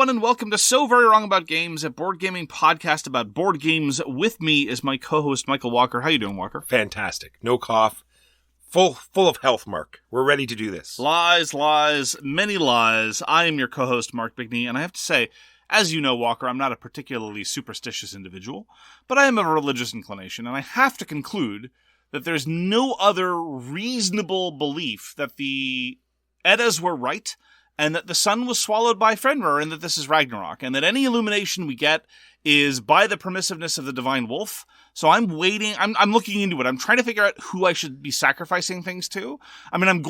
everyone, and welcome to So Very Wrong About Games, a board gaming podcast about board games. With me is my co-host, Michael Walker. How you doing, Walker? Fantastic. No cough. Full of health, Mark. We're ready to do this. Lies, many lies. I am your co-host, Mark Bigney, and I have to say, as you know, Walker, I'm not a particularly superstitious individual, but I am of a religious inclination, and I have to conclude that there's no other reasonable belief that the Eddas were right, and that the sun was swallowed by Fenrir, and that this is Ragnarok, and that any illumination we get is by the permissiveness of the divine wolf. So I'm waiting, I'm looking into it. I'm trying to figure out who I should be sacrificing things to. I mean,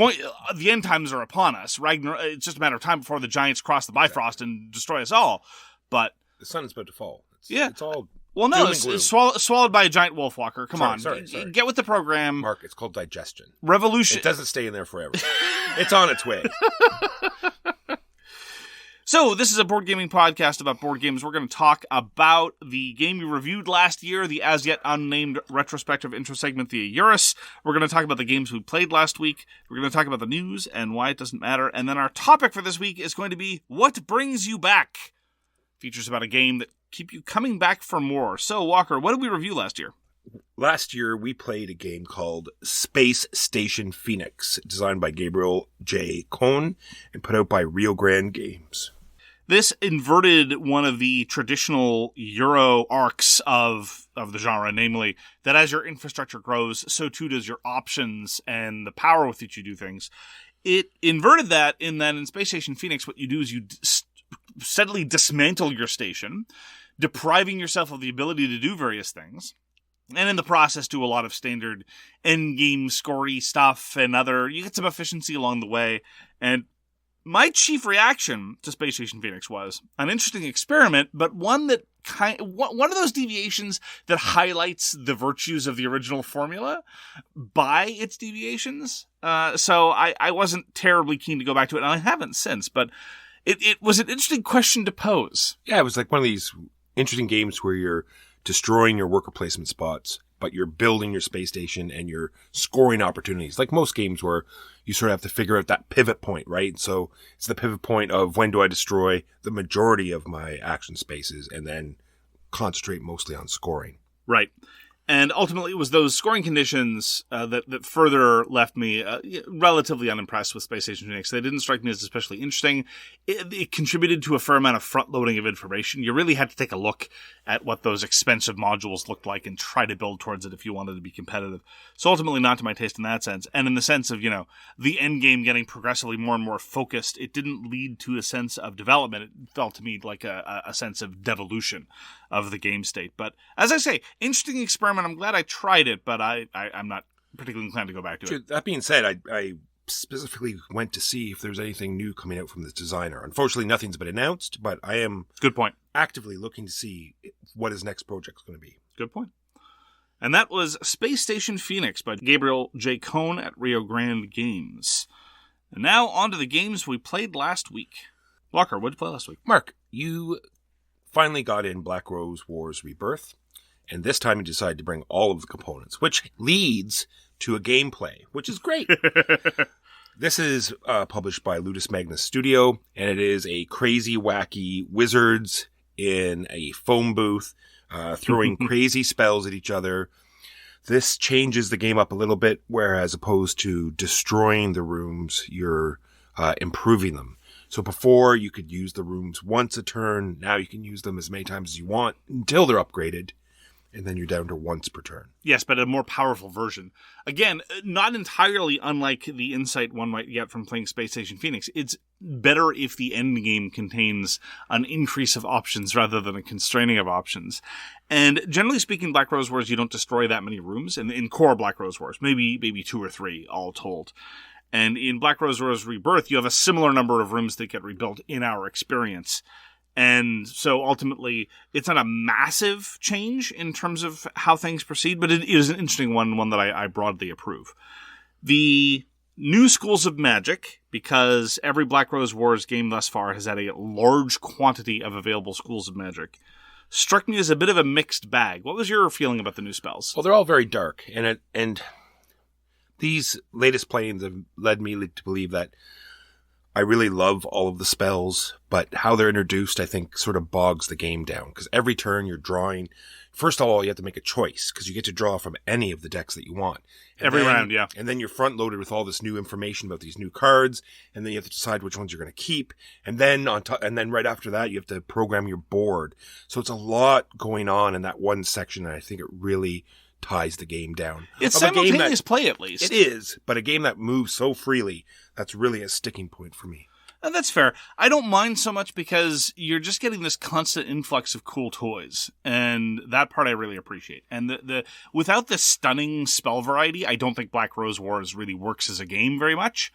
the end times are upon us. It's just a matter of time before the giants cross the Bifrost and destroy us all. But the sun is about to fall. It's all... Well, no, it's swallowed by a giant wolf, Walker. Come on. Sorry. Get with the program. Mark, it's called digestion. Revolution. It doesn't stay in there forever. It's on its way. So, this is a board gaming podcast about board games. We're going to talk about the game we reviewed last year, the as yet unnamed retrospective intro segment, the AYURIS. We're going to talk about the games we played last week. We're going to talk about the news and why it doesn't matter. And then our topic for this week is going to be What Brings You Back? Features about a game that keep you coming back for more. So, Walker, what did we review last year? Last year, we played a game called Space Station Phoenix, designed by Gabriel Cohn and put out by Rio Grande Games. This inverted one of the traditional Euro arcs of the genre, namely that as your infrastructure grows, so too does your options and the power with which you do things. It inverted that in that in Space Station Phoenix, what you do is you steadily dismantle your station, depriving yourself of the ability to do various things, and in the process do a lot of standard endgame scory stuff and you get some efficiency along the way. And my chief reaction to Space Station Phoenix was an interesting experiment, but one that one of those deviations that highlights the virtues of the original formula by its deviations. So I wasn't terribly keen to go back to it, and I haven't since, but it was an interesting question to pose. Yeah, it was like one of these interesting games where you're destroying your worker placement spots, but you're building your space station and you're scoring opportunities. Like most games where you sort of have to figure out that pivot point, right? So it's the pivot point of when do I destroy the majority of my action spaces and then concentrate mostly on scoring. Right. And ultimately, it was those scoring conditions that further left me relatively unimpressed with Space Station Phoenix. They didn't strike me as especially interesting. It contributed to a fair amount of front-loading of information. You really had to take a look at what those expensive modules looked like and try to build towards it if you wanted to be competitive. So ultimately, not to my taste in that sense. And in the sense of, the end game getting progressively more and more focused, it didn't lead to a sense of development. It felt to me like a sense of devolution of the game state. But as I say, interesting experiment. I'm glad I tried it, but I'm not particularly inclined to go back to it. That being said, I specifically went to see if there's anything new coming out from the designer. Unfortunately, nothing's been announced, but I am good point. Actively looking to see what his next project's going to be. Good point. And that was Space Station Phoenix by Gabriel Cohn at Rio Grande Games. And now on to the games we played last week. Walker, what did you play last week? Mark, you finally got in Black Rose Wars Rebirth. And this time you decided to bring all of the components, which leads to a gameplay, which is great. This is published by Ludus Magnus Studio, and it is a crazy, wacky wizards in a foam booth throwing crazy spells at each other. This changes the game up a little bit, where as opposed to destroying the rooms, you're improving them. So before, you could use the rooms once a turn. Now you can use them as many times as you want until they're upgraded. And then you're down to once per turn. Yes, but a more powerful version. Again, not entirely unlike the insight one might get from playing Space Station Phoenix. It's better if the end game contains an increase of options rather than a constraining of options. And generally speaking, Black Rose Wars, you don't destroy that many rooms. In core Black Rose Wars, maybe 2 or 3 all told. And in Black Rose Wars Rebirth, you have a similar number of rooms that get rebuilt in our experience. And so ultimately, it's not a massive change in terms of how things proceed, but it is an interesting one that I broadly approve. The new schools of magic, because every Black Rose Wars game thus far has had a large quantity of available schools of magic, struck me as a bit of a mixed bag. What was your feeling about the new spells? Well, they're all very dark, and these latest playings have led me to believe that I really love all of the spells, but how they're introduced, I think, sort of bogs the game down. Because every turn you're drawing, first of all, you have to make a choice, because you get to draw from any of the decks that you want. And Every round, yeah. And then you're front-loaded with all this new information about these new cards, and then you have to decide which ones you're going to keep. And then and then right after that, you have to program your board. So it's a lot going on in that one section, and I think it really ties the game down. It's simultaneous play, at least. It is, but a game that moves so freely, that's really a sticking point for me. And that's fair. I don't mind so much because you're just getting this constant influx of cool toys, and that part I really appreciate. And the without the stunning spell variety, I don't think Black Rose Wars really works as a game very much.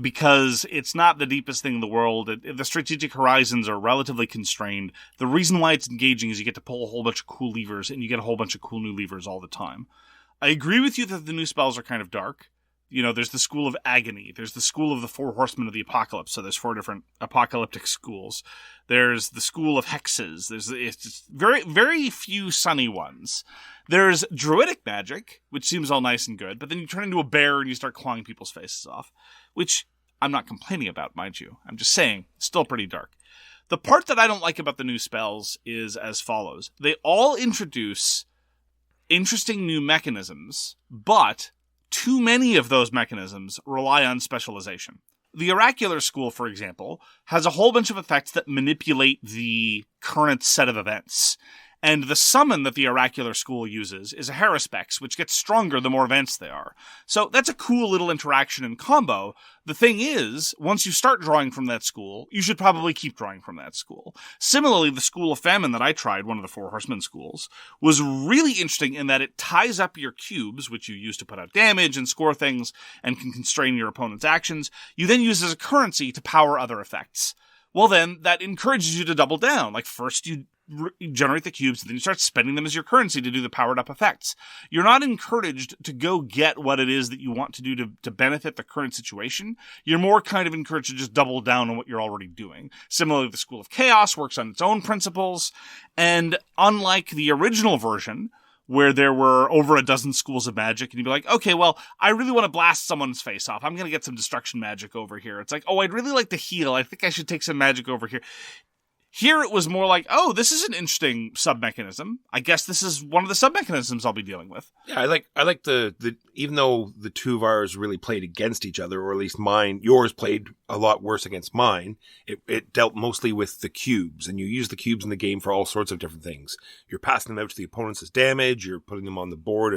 Because it's not the deepest thing in the world. The strategic horizons are relatively constrained. The reason why it's engaging is you get to pull a whole bunch of cool levers, and you get a whole bunch of cool new levers all the time. I agree with you that the new spells are kind of dark. You know, there's the School of Agony. There's the School of the Four Horsemen of the Apocalypse. So there's 4 different apocalyptic schools. There's the School of Hexes. It's very, very few sunny ones. There's Druidic Magic, which seems all nice and good, but then you turn into a bear and you start clawing people's faces off. Which I'm not complaining about, mind you. I'm just saying, it's still pretty dark. The part that I don't like about the new spells is as follows. They all introduce interesting new mechanisms, but too many of those mechanisms rely on specialization. The Oracular School, for example, has a whole bunch of effects that manipulate the current set of events. And the summon that the Oracular School uses is a Haruspex, which gets stronger the more events they are. So that's a cool little interaction and combo. The thing is, once you start drawing from that school, you should probably keep drawing from that school. Similarly, the School of Famine that I tried, one of the 4 Horsemen schools, was really interesting in that it ties up your cubes, which you use to put out damage and score things and can constrain your opponent's actions. You then use as a currency to power other effects. Well then, that encourages you to double down. Like first you generate the cubes, and then you start spending them as your currency to do the powered up effects. You're not encouraged to go get what it is that you want to do to benefit the current situation. You're more kind of encouraged to just double down on what you're already doing. Similarly, the School of Chaos works on its own principles, and unlike the original version, where there were over a dozen schools of magic, and you'd be like, okay, well, I really want to blast someone's face off. I'm going to get some destruction magic over here. It's like, oh, I'd really like to heal. I think I should take some magic over here. Here it was more like, oh, this is an interesting sub-mechanism. I guess this is one of the sub-mechanisms I'll be dealing with. Yeah, I like the even though the two of ours really played against each other, or at least yours played a lot worse against mine, it dealt mostly with the cubes, and you use the cubes in the game for all sorts of different things. You're passing them out to the opponents as damage, you're putting them on the board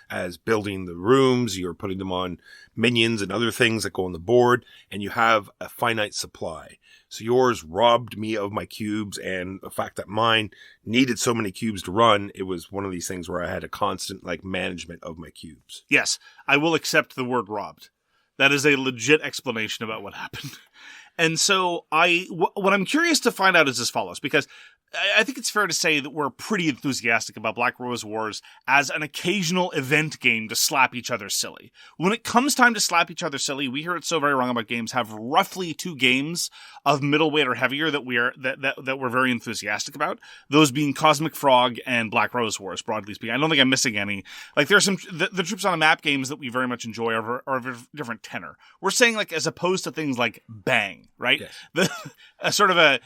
as building the rooms, you're putting them on minions and other things that go on the board, and you have a finite supply. So yours robbed me of my cubes, and the fact that mine needed so many cubes to run, it was one of these things where I had a constant management of my cubes. Yes, I will accept the word robbed. That is a legit explanation about what happened. And so what I'm curious to find out is as follows, because I think it's fair to say that we're pretty enthusiastic about Black Rose Wars as an occasional event game to slap each other silly. When it comes time to slap each other silly, we hear it so very wrong about games have roughly 2 games of middleweight or heavier that we're very enthusiastic about. Those being Cosmic Frog and Black Rose Wars, broadly speaking. I don't think I'm missing any. Like there are some the Troops on a Map games that we very much enjoy are of a different tenor. We're saying as opposed to things like Bang, right? Yes. A sort of a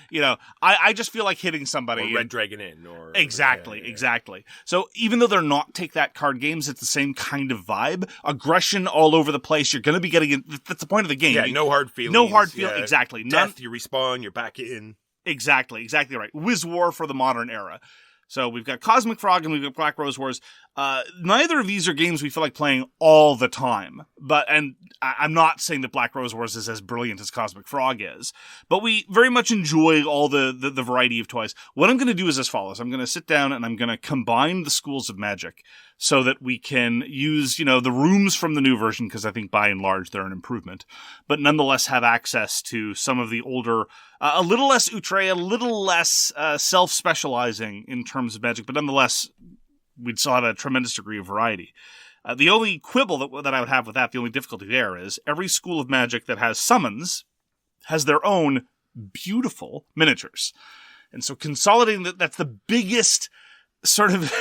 I just feel like hitting somebody. Or Red Dragon Inn. Exactly. So even though they're not take that card games, it's the same kind of vibe. Aggression all over the place. You're going to be getting it. That's the point of the game. Yeah, no hard feelings. No hard feelings. Yeah. Exactly. Death, you respawn, you're back in. Exactly right. Whiz War for the modern era. So we've got Cosmic Frog and we've got Black Rose Wars. Neither of these are games we feel like playing all the time. And I'm not saying that Black Rose Wars is as brilliant as Cosmic Frog is. But we very much enjoy all the variety of toys. What I'm going to do is as follows. I'm going to sit down and I'm going to combine the schools of magic so that we can use, the rooms from the new version, because I think by and large they're an improvement, but nonetheless have access to some of the older, a little less outre, a little less self-specializing in terms of magic, but nonetheless, we'd still have a tremendous degree of variety. The only quibble that I would have with that, the only difficulty there is every school of magic that has summons has their own beautiful miniatures. And so consolidating that's the biggest sort of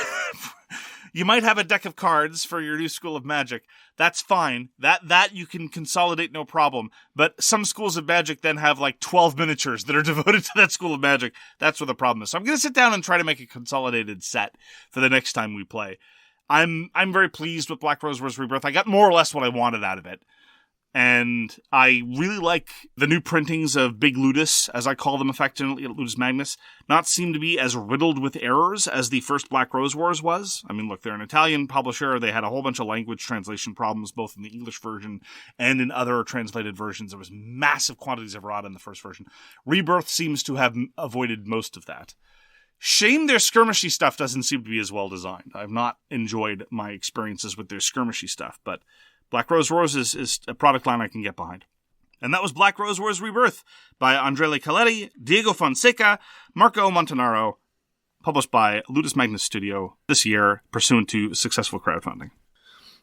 You might have a deck of cards for your new school of magic. That's fine. That you can consolidate, no problem. But some schools of magic then have like 12 miniatures that are devoted to that school of magic. That's where the problem is. So I'm going to sit down and try to make a consolidated set for the next time we play. I'm very pleased with Black Rose Wars Rebirth. I got more or less what I wanted out of it. And I really like the new printings of Big Ludus, as I call them affectionately at Ludus Magnus, not seem to be as riddled with errors as the first Black Rose Wars was. I mean, look, they're an Italian publisher. They had a whole bunch of language translation problems, both in the English version and in other translated versions. There was massive quantities of errata in the first version. Rebirth seems to have avoided most of that. Shame their skirmishy stuff doesn't seem to be as well designed. I've not enjoyed my experiences with their skirmishy stuff, but Black Rose Wars is a product line I can get behind. And that was Black Rose Wars Rebirth by Andrea Colletti, Diego Fonseca, Marco Montanaro, published by Ludus Magnus Studio this year, pursuant to successful crowdfunding.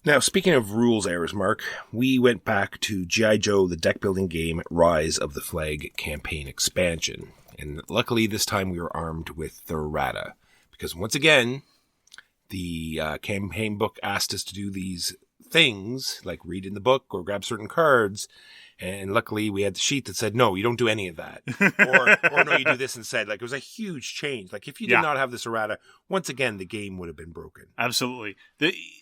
Now, speaking of rules errors, Mark, we went back to G.I. Joe, the deck-building game Rise of the Flagg campaign expansion. And luckily, this time we were armed with the errata. Because once again, the campaign book asked us to do these things, like read in the book or grab certain cards, and luckily we had the sheet that said, no, you don't do any of that. or no, you do this instead. Like, it was a huge change. Like, if you did not have this errata, once again, the game would have been broken. Absolutely.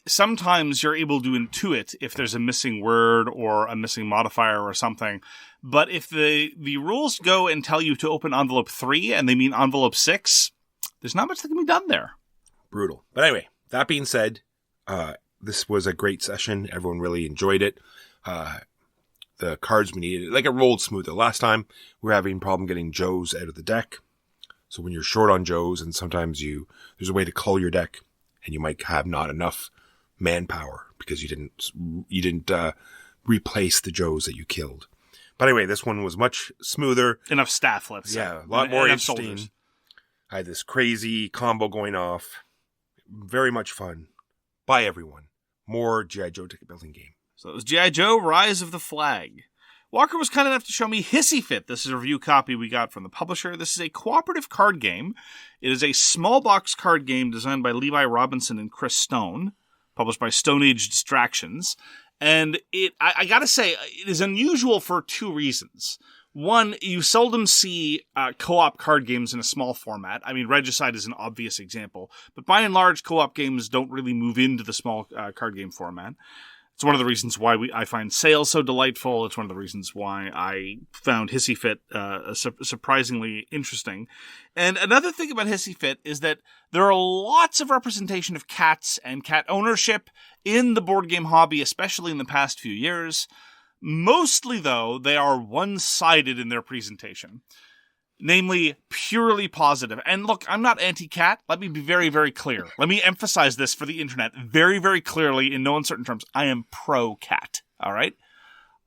Sometimes you're able to intuit if there's a missing word or a missing modifier or something. But if the rules go and tell you to open envelope 3 and they mean envelope 6, there's not much that can be done there. Brutal. But anyway, that being said, this was a great session. Everyone really enjoyed it. The cards we needed, like, it rolled smoother. Last time, we were having a problem getting Joes out of the deck. So when you're short on Joes, and sometimes there's a way to cull your deck, and you might have not enough manpower because you didn't replace the Joes that you killed. But anyway, this one was much smoother. Enough staff, let's say. Yeah, a lot more interesting. Soldiers. I had this crazy combo going off. Very much fun. By everyone. More G.I. Joe deck building game. So it was G.I. Joe, Rise of the Flagg. Walker was kind enough to show me Hissy Fit. This is a review copy we got from the publisher. This is a cooperative card game. It is a small box card game designed by Levi Robertson and Chris Stone, published by Stone Age Distractions. And I gotta say, it is unusual for 2 reasons. One, you seldom see co-op card games in a small format. I mean, Regicide is an obvious example. But by and large, co-op games don't really move into the small card game format. It's one of the reasons why I find Sales so delightful. It's one of the reasons why I found Hissy Fit surprisingly interesting. And another thing about Hissy Fit is that there are lots of representation of cats and cat ownership in the board game hobby, especially in the past few years. Mostly, though, they are one-sided in their presentation. Namely, purely positive. And look, I'm not anti-cat. Let me be very, very clear. Let me emphasize this for the internet very, very clearly in no uncertain terms. I am pro-cat. All right?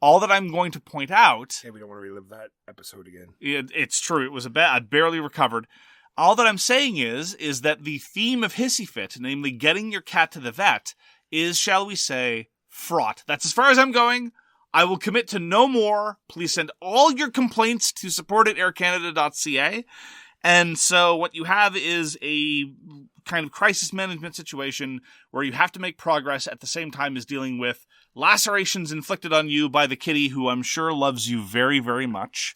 All that I'm going to point out... Hey, we don't want to relive that episode again. It's true. It was I barely recovered. All that I'm saying is that the theme of Hissy Fit, namely getting your cat to the vet, is, shall we say, fraught. That's as far as I'm going. I will commit to no more. Please send all your complaints to support@aircanada.ca. And so what you have is a kind of crisis management situation where you have to make progress at the same time as dealing with lacerations inflicted on you by the kitty who I'm sure loves you very, very much,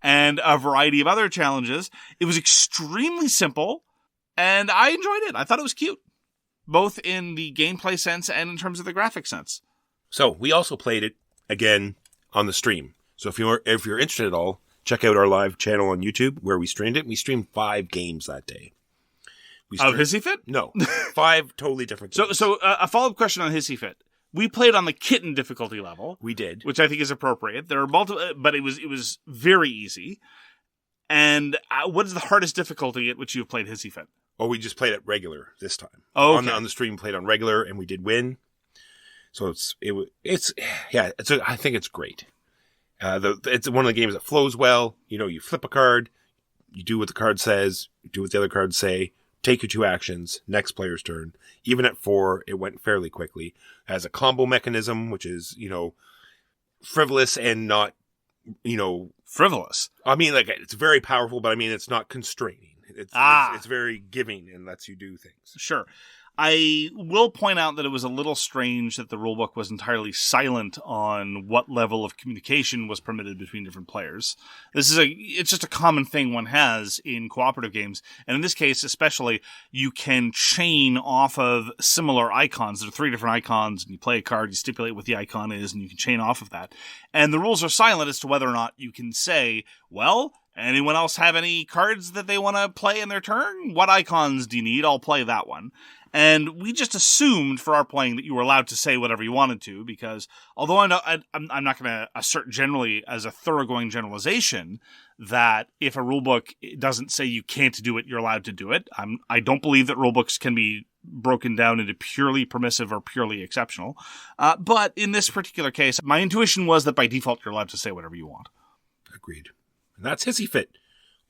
and a variety of other challenges. It was extremely simple, and I enjoyed it. I thought it was cute, both in the gameplay sense and in terms of the graphic sense. So we also played it again on the stream. So if you're interested at all, check out our live channel on YouTube where we streamed it. We streamed 5 games that day. Of Hissy Fit? No, 5 totally different games. So a follow-up question on Hissy Fit. We played on the kitten difficulty level. We did, which I think is appropriate. There are multiple, but it was very easy. And what is the hardest difficulty at which you've played Hissy Fit? Oh, we just played it regular this time. Oh, okay. On the stream, played on regular, and we did win. So I think it's great. It's one of the games that flows well. You know, you flip a card, you do what the card says, you do what the other cards say, take your 2 actions, next player's turn. Even at 4, it went fairly quickly. It has a combo mechanism, which is, frivolous and not, frivolous. I mean, like, it's very powerful, but I mean, it's not constraining. It's very giving and lets you do things. Sure. I will point out that it was a little strange that the rulebook was entirely silent on what level of communication was permitted between different players. It's just a common thing one has in cooperative games, and in this case especially, you can chain off of similar icons. There are 3 different icons, and you play a card, you stipulate what the icon is, and you can chain off of that. And the rules are silent as to whether or not you can say, well, anyone else have any cards that they want to play in their turn? What icons do you need? I'll play that one. And we just assumed for our playing that you were allowed to say whatever you wanted to, because although I'm not going to assert generally as a thoroughgoing generalization that if a rulebook doesn't say you can't do it, you're allowed to do it. I don't believe that rulebooks can be broken down into purely permissive or purely exceptional. But in this particular case, my intuition was that by default you're allowed to say whatever you want. Agreed. And that's Hissy Fit.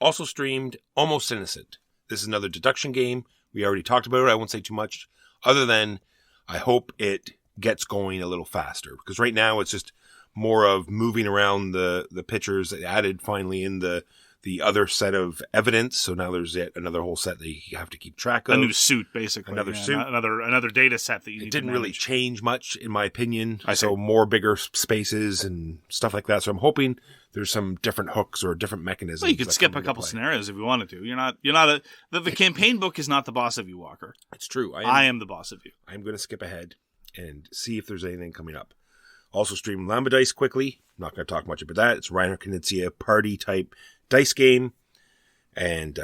Also streamed Almost Innocent. This is another deduction game. We already talked about it. I won't say too much other than I hope it gets going a little faster, because right now it's just more of moving around the pictures. They added finally in the other set of evidence. So now there's yet another whole set that you have to keep track of. A new suit, basically. Another suit. Another data set that you need to manage. It didn't really change much, in my opinion. So more bigger spaces and stuff like that. So I'm hoping there's some different hooks or different mechanisms. Well, you could skip a couple scenarios if you wanted to. The campaign book is not the boss of you, Walker. It's true. I am the boss of you. I'm going to skip ahead and see if there's anything coming up. Also stream L.L.A.M.A dice quickly. I'm not going to talk much about that. It's Reiner Knizia party type dice game. And,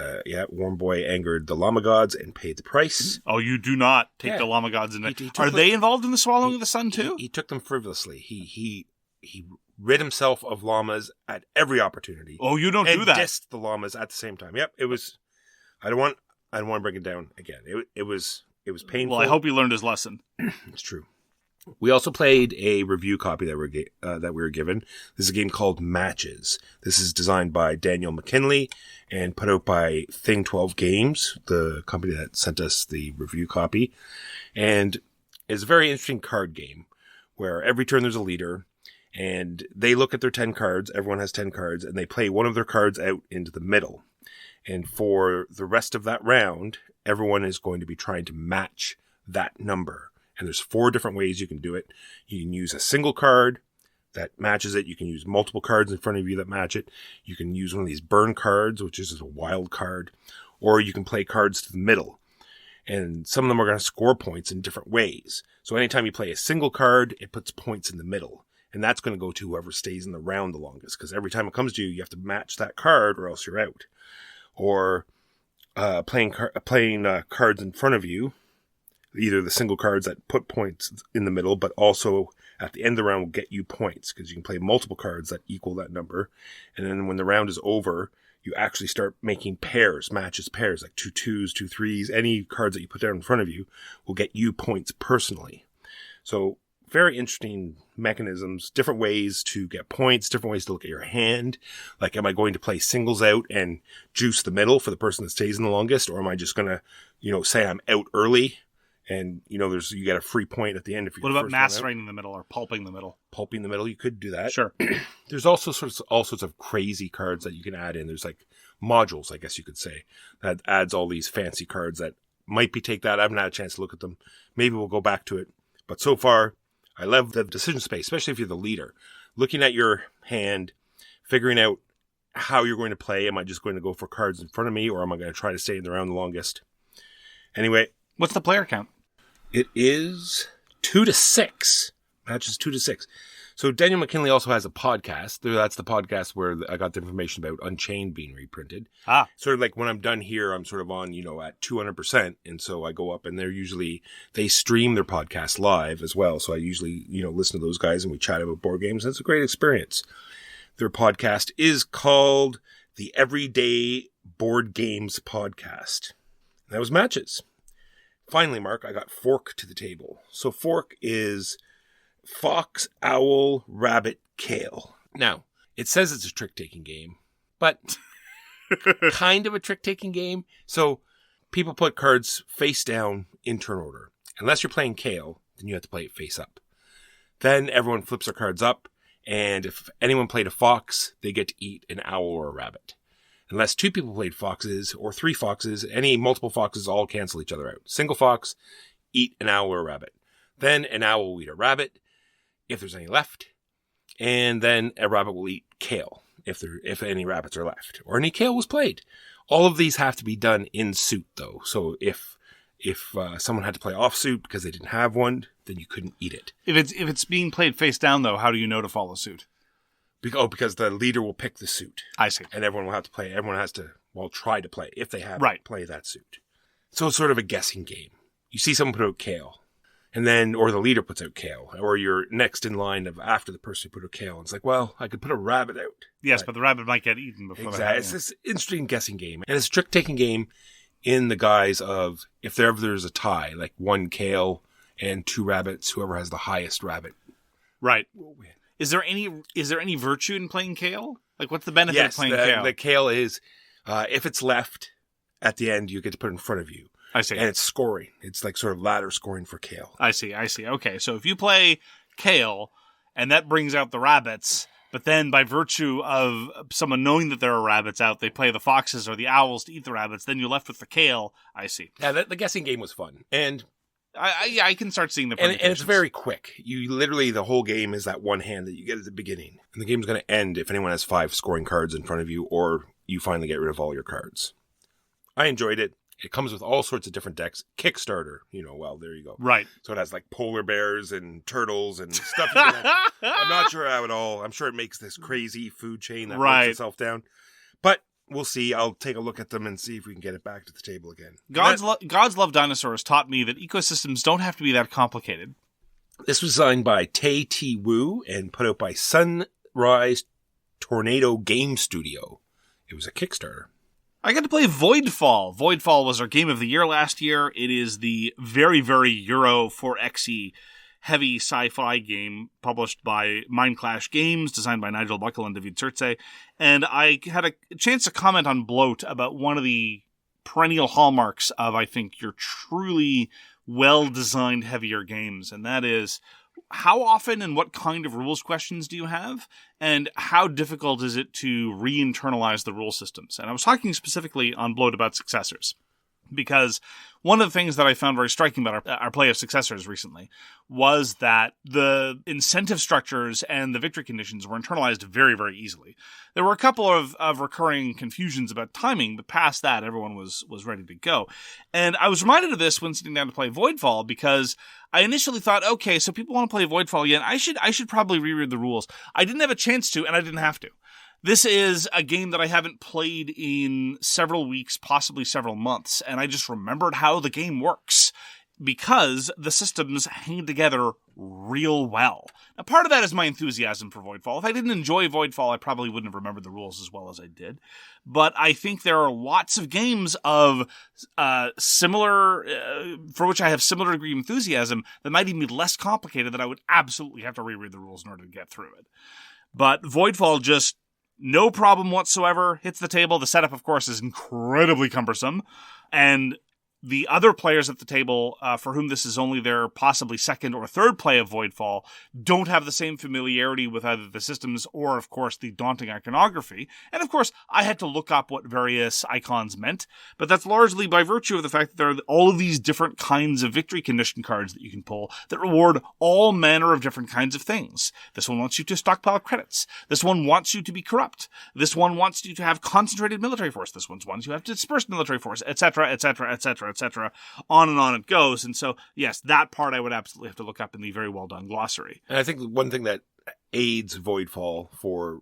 Warm Boy angered the Llama gods and paid the price. Oh, you do not take the Llama gods in it. Are they involved in the swallowing of the sun, too? He took them frivolously. He rid himself of llamas at every opportunity. Oh, you don't do that. And dissed the llamas at the same time. Yep, it was... I don't want to bring it down again. It was painful. Well, I hope he learned his lesson. It's true. We also played a review copy that we were given. This is a game called Matches. This is designed by Daniel McKinley and put out by Thing 12 Games, the company that sent us the review copy. And it's a very interesting card game where every turn there's a leader, and they look at their 10 cards. Everyone has 10 cards, and they play one of their cards out into the middle. And for the rest of that round, everyone is going to be trying to match that number. And there's 4 different ways you can do it. You can use a single card that matches it. You can use multiple cards in front of you that match it. You can use one of these burn cards, which is a wild card. Or you can play cards to the middle. And some of them are going to score points in different ways. So anytime you play a single card, it puts points in the middle. And that's going to go to whoever stays in the round the longest. Because every time it comes to you, you have to match that card or else you're out. Or playing cards in front of you. Either the single cards that put points in the middle, but also at the end of the round will get you points because you can play multiple cards that equal that number. And then when the round is over, you actually start making pairs, matches pairs, like 2 2s, 2 3s. Any cards that you put down in front of you will get you points personally. So very interesting mechanisms, different ways to get points, different ways to look at your hand. Like, am I going to play singles out and juice the middle for the person that stays in the longest? Or am I just going to, say I'm out early? And, you get a free point at the end if you're What about macerating the middle or pulping the middle? Pulping the middle, you could do that. Sure. There's also all sorts of crazy cards that you can add in. There's like modules, I guess you could say, that adds all these fancy cards that might be take that. I haven't had a chance to look at them. Maybe we'll go back to it. But so far, I love the decision space, especially if you're the leader. Looking at your hand, figuring out how you're going to play. Am I just going to go for cards in front of me, or am I going to try to stay in the round the longest? Anyway. What's the player count? It is 2 to 6. Matches 2 to 6. So Daniel McKinley also has a podcast. That's the podcast where I got the information about Unchained being reprinted. Sort of like when I'm done here, I'm sort of on, at 200%. And so I go up and they stream their podcast live as well. So I usually, listen to those guys and we chat about board games. It's a great experience. Their podcast is called the Everyday Board Games Podcast. And that was Matches. Finally, Mark, I got Fork to the table. So Fork is Fox, Owl, Rabbit, Kale. Now, it says it's a trick-taking game, but kind of a trick-taking game. So people put cards face down in turn order. Unless you're playing Kale, then you have to play it face up. Then everyone flips their cards up, and if anyone played a fox, they get to eat an owl or a rabbit. Unless 2 people played foxes or 3 foxes, any multiple foxes all cancel each other out. Single fox, eat an owl or a rabbit. Then an owl will eat a rabbit, if there's any left. And then a rabbit will eat kale, if any rabbits are left. Or any kale was played. All of these have to be done in suit, though. So if someone had to play off suit because they didn't have one, then you couldn't eat it. If it's being played face down, though, how do you know to follow suit? Because the leader will pick the suit. I see. And everyone will have to play. Everyone has to, try to play, if they have play that suit. So it's sort of a guessing game. You see someone put out kale, or the leader puts out kale, or you're next in line after the person who put out kale. And it's like, well, I could put a rabbit out. Yes, but the rabbit might get eaten before exactly. that. It's this interesting guessing game. And it's a trick-taking game in the guise of, if there's a tie, like 1 kale and 2 rabbits, whoever has the highest rabbit right. will win. Is there any virtue in playing kale? Like, what's the benefit of playing kale? The kale is, if it's left at the end, you get to put it in front of you. I see. And it's scoring. It's like sort of ladder scoring for kale. I see. Okay, so if you play kale, and that brings out the rabbits, but then by virtue of someone knowing that there are rabbits out, they play the foxes or the owls to eat the rabbits, then you're left with the kale. I see. Yeah, the guessing game was fun. And I can start seeing the and it's very quick. You literally, the whole game is that one hand that you get at the beginning. And the game's going to end if anyone has 5 scoring cards in front of you, or you finally get rid of all your cards. I enjoyed it. It comes with all sorts of different decks. Kickstarter, there you go. Right. So it has like polar bears and turtles and stuff. I'm not sure how it all. I'm sure it makes this crazy food chain that works itself down. But we'll see. I'll take a look at them and see if we can get it back to the table again. Gods Love Dinosaurs taught me that ecosystems don't have to be that complicated. This was designed by Tae T. Woo and put out by Sunrise Tornado Game Studio. It was a Kickstarter. I got to play Voidfall. Voidfall was our game of the year last year. It is the very, very Euro 4Xe heavy sci-fi game published by Mindclash Games, designed by Nigel Buckle and David Surtse. And I had a chance to comment on Bloat about one of the perennial hallmarks of, I think, your truly well-designed heavier games. And that is, how often and what kind of rules questions do you have? And how difficult is it to re-internalize the rule systems? And I was talking specifically on Bloat about successors, because one of the things that I found very striking about our play of successors recently was that the incentive structures and the victory conditions were internalized very, very easily. There were a couple of recurring confusions about timing, but past that, everyone was ready to go. And I was reminded of this when sitting down to play Voidfall, because I initially thought, okay, so people want to play Voidfall again. I should probably reread the rules. I didn't have a chance to, and I didn't have to. This is a game that I haven't played in several weeks, possibly several months, and I just remembered how the game works because the systems hang together real well. Now, part of that is my enthusiasm for Voidfall. If I didn't enjoy Voidfall, I probably wouldn't have remembered the rules as well as I did. But I think there are lots of games of similar, for which I have similar degree of enthusiasm, that might even be less complicated, that I would absolutely have to reread the rules in order to get through it. But Voidfall just, no problem whatsoever, hits the table. The setup, of course, is incredibly cumbersome. And the other players at the table, for whom this is only their possibly second or third play of Voidfall, don't have the same familiarity with either the systems or, of course, the daunting iconography. And, of course, I had to look up what various icons meant, but that's largely by virtue of the fact that there are all of these different kinds of victory condition cards that you can pull that reward all manner of different kinds of things. This one wants you to stockpile credits. This one wants you to be corrupt. This one wants you to have concentrated military force. This one wants you to have dispersed military force, etc., etc., etc., etc. On and on it goes. And so, yes, that part I would absolutely have to look up in the very well done glossary. And I think one thing that aids Voidfall for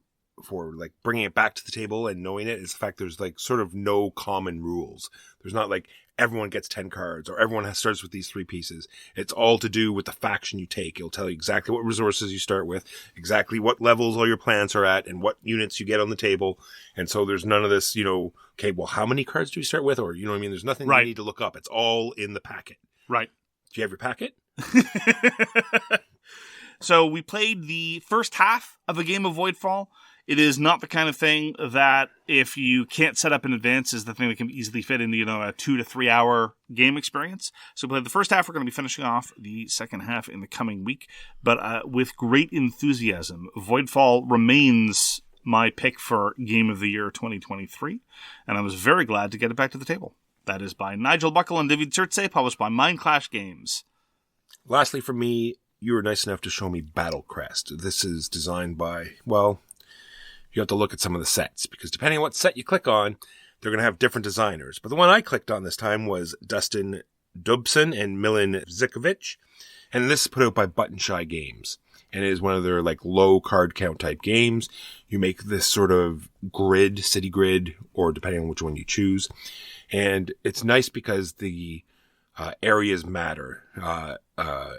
like bringing it back to the table and knowing it is the fact there's like sort of no common rules. There's not like everyone gets 10 cards or everyone starts with these 3 pieces. It's all to do with the faction you take. It'll tell you exactly what resources you start with, exactly what levels all your plants are at, and what units you get on the table. And so there's none of this, okay, well, how many cards do we start with? Or, you know what I mean? There's nothing you need to look up. It's all in the packet. Right. Do you have your packet? So we played the first half of a game of Voidfall. It is not the kind of thing that, if you can't set up in advance, is the thing that can easily fit into, a 2 to 3 hour game experience. So we played the first half. We're going to be finishing off the second half in the coming week. But with great enthusiasm, Voidfall remains my pick for Game of the Year 2023. And I was very glad to get it back to the table. That is by Nigel Buckle and David Tsirtse, published by Mind Clash Games. Lastly, for me, you were nice enough to show me Battle Crest. This is designed by, well, you have to look at some of the sets, because depending on what set you click on, they're going to have different designers. But the one I clicked on this time was Dustin Dobson and Milan Zikovic, and this is put out by Button Shy Games. And it is one of their like low card count type games. You make this sort of grid, city grid, or depending on which one you choose. And it's nice because the areas matter.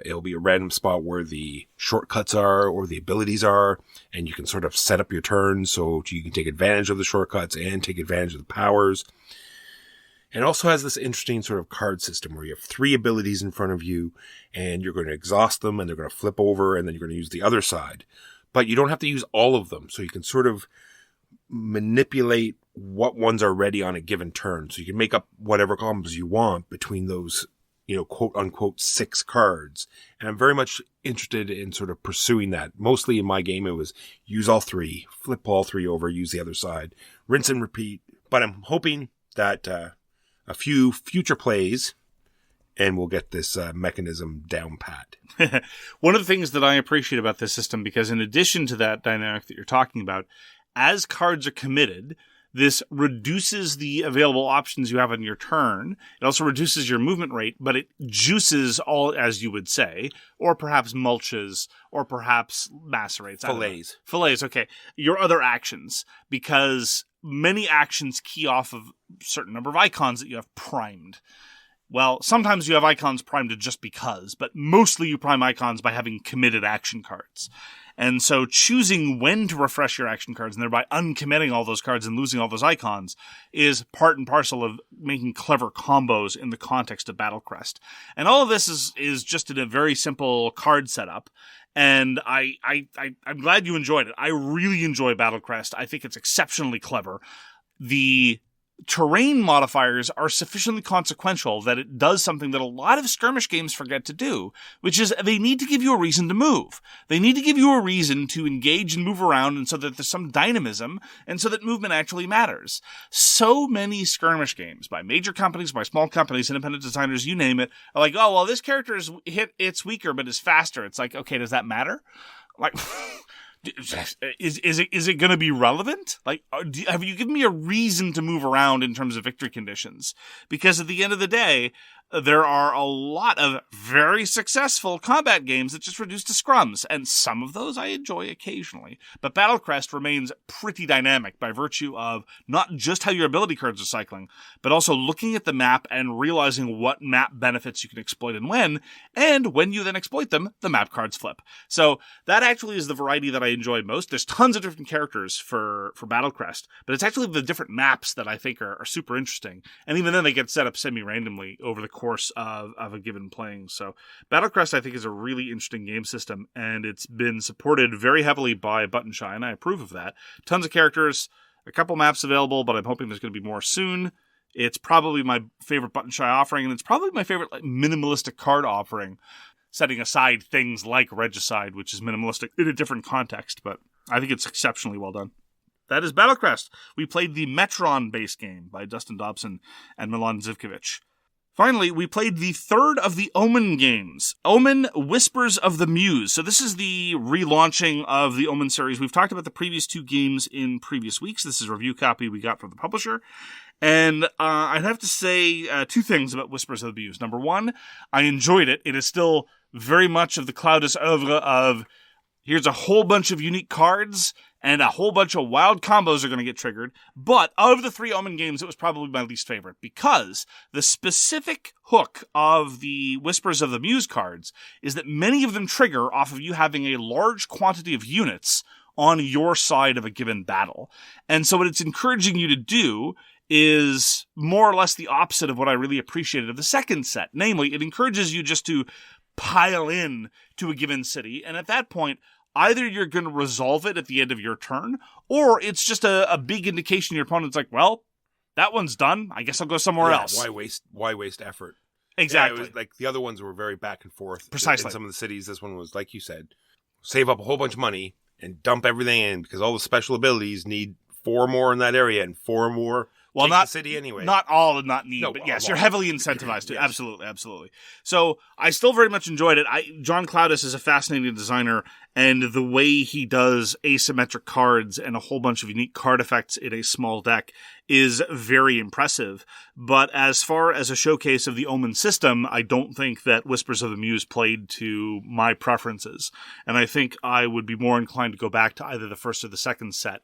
It'll be a random spot where the shortcuts are or the abilities are, and you can sort of set up your turn so you can take advantage of the shortcuts and take advantage of the powers. And it also has this interesting sort of card system where you have 3 abilities in front of you, and you're going to exhaust them, and they're going to flip over, and then you're going to use the other side. But you don't have to use all of them, so you can sort of manipulate what ones are ready on a given turn. So you can make up whatever combos you want between those, quote unquote 6 cards. And I'm very much interested in sort of pursuing that. Mostly in my game, it was use all 3, flip all 3 over, use the other side, rinse and repeat. But I'm hoping that a few future plays and we'll get this mechanism down pat. One of the things that I appreciate about this system, because in addition to that dynamic that you're talking about, as cards are committed, this reduces the available options you have on your turn. It also reduces your movement rate, but it juices all, as you would say, or perhaps mulches, or perhaps macerates. Fillets, okay. Your other actions, because many actions key off of a certain number of icons that you have primed. Well, sometimes you have icons primed just because, but mostly you prime icons by having committed action cards. And so choosing when to refresh your action cards and thereby uncommitting all those cards and losing all those icons is part and parcel of making clever combos in the context of Battle Crest. And all of this is just in a very simple card setup. And I'm glad you enjoyed it. I really enjoy Battle Crest. I think it's exceptionally clever. The terrain modifiers are sufficiently consequential that it does something that a lot of skirmish games forget to do, which is they need to give you a reason to move. They need to give you a reason to engage and move around, and so that there's some dynamism, and so that movement actually matters. So many skirmish games by major companies, by small companies, independent designers, you name it, are like, oh, well, this character it's weaker, but is faster. It's like, okay, does that matter? Like... Is it going to be relevant? Like, have you given me a reason to move around in terms of victory conditions? Because at the end of the day, there are a lot of very successful combat games that just reduce to scrums, and some of those I enjoy occasionally. But Battle Crest remains pretty dynamic by virtue of not just how your ability cards are cycling, but also looking at the map and realizing what map benefits you can exploit and when you then exploit them, the map cards flip. So that actually is the variety that I enjoy most. There's tons of different characters for Battle Crest, but it's actually the different maps that I think are super interesting. And even then they get set up semi-randomly over the course of a given playing. So Battle Crest, I think, is a really interesting game system, and it's been supported very heavily by Button Shy, and I approve of that. Tons of characters, a couple maps available, but I'm hoping there's going to be more soon. It's probably my favorite Button Shy offering, and it's probably my favorite minimalistic card offering, setting aside things like Regicide, which is minimalistic in a different context, but I think it's exceptionally well done. That is Battle Crest. We played the Metron-based game by Dustin Dobson and Milan Zivkovic. Finally, we played the third of the Omen games, Omen Whispers of the Muse. So this is the relaunching of the Omen series. We've talked about the previous 2 games in previous weeks. This is a review copy we got from the publisher. And I'd have to say 2 things about Whispers of the Muse. Number 1, I enjoyed it. It is still very much of the Claudius oeuvre of here's a whole bunch of unique cards, and a whole bunch of wild combos are going to get triggered. But of the 3 Omen games, it was probably my least favorite, because the specific hook of the Whispers of the Muse cards is that many of them trigger off of you having a large quantity of units on your side of a given battle. And so what it's encouraging you to do is more or less the opposite of what I really appreciated of the second set. Namely, it encourages you just to pile in to a given city, and at that point, either you're going to resolve it at the end of your turn, or it's just a big indication your opponent's like, well, that one's done. I guess I'll go somewhere else. Why waste effort? Exactly. Yeah, it was like the other ones were very back and forth. Precisely. In some of the cities, this one was, like you said, save up a whole bunch of money and dump everything in, because all the special abilities need 4 more in that area and 4 more Well, take not the city anyway. Not all and not need, No, but yes, a you're lot. heavily incentivized to. Yes. Absolutely, absolutely. So I still very much enjoyed it. John Cloudis is a fascinating designer, and the way he does asymmetric cards and a whole bunch of unique card effects in a small deck is very impressive. But as far as a showcase of the Omen system, I don't think that Whispers of the Muse played to my preferences. And I think I would be more inclined to go back to either the first or the second set